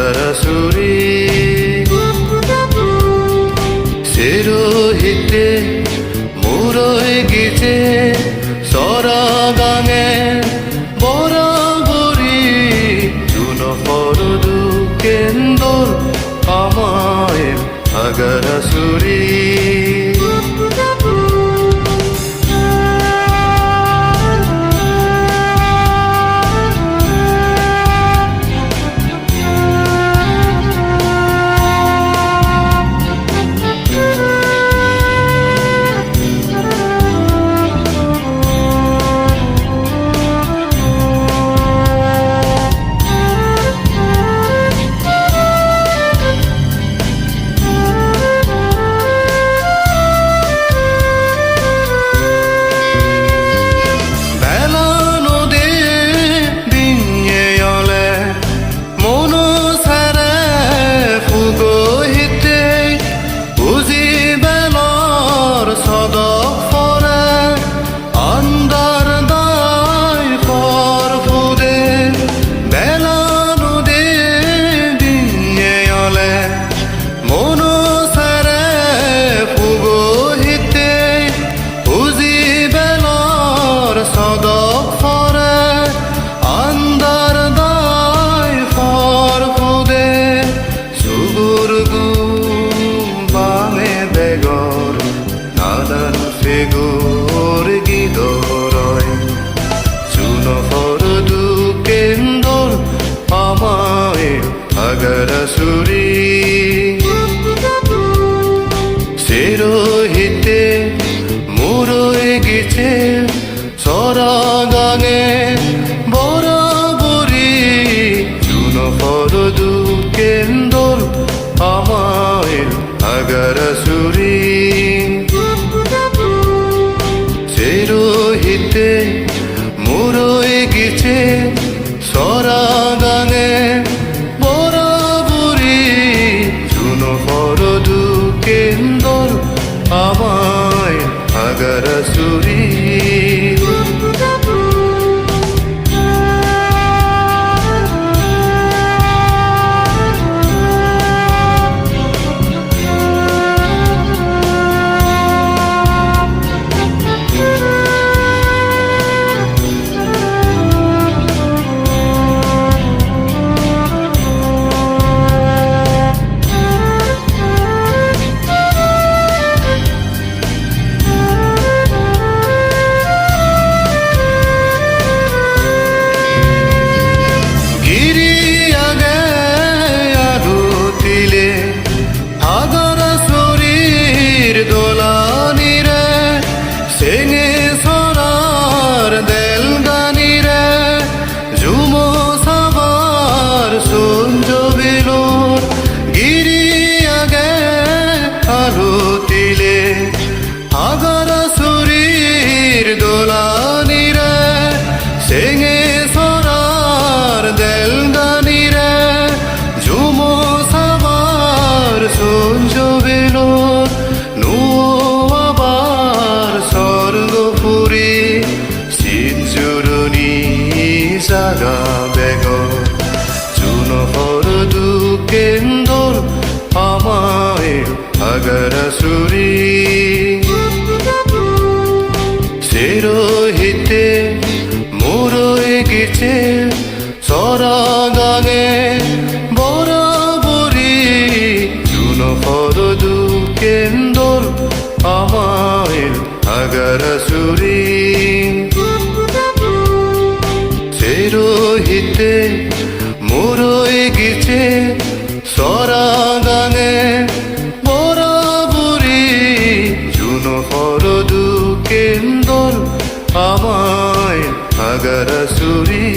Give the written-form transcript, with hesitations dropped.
আগারাসুরি সেরোহিতে মুরৈ গিছে সরাগাঙে বরাবরি জুনফরদু কেন্দর আমায় আগারাসুরি Figur gidoroy Juniferdu kendor amaye agarasuri serohite muroy giche soragange borabori Juniferdu kendor amaye agarasuri সেরোহিতে মুরৈ গিছে সরাগাঙে বরাবরি জুনফরদু কেন্দর আমায় আগারাসুরি আগারাসুরির দোলানিরে সেঙে সরার দেলগানিরে ঝুমো সাবার সঞ্জবেলো নুয়ো আবার স্বর্গপুরী সিনজুরুনি জাগা বেগর জুনফরদু কেন্দর আমায় আগারাসুরি সেরোহিতে মুরৈ গিছে সরাগাঙে বরাবরি জুনফরদু কেন্দর আমায় আগারাসুরি সেরোহিতে মুরৈ গিছে সরাগাঙে বরাবরি জুনফরদু কেন্দর আমায় আগারাসুরি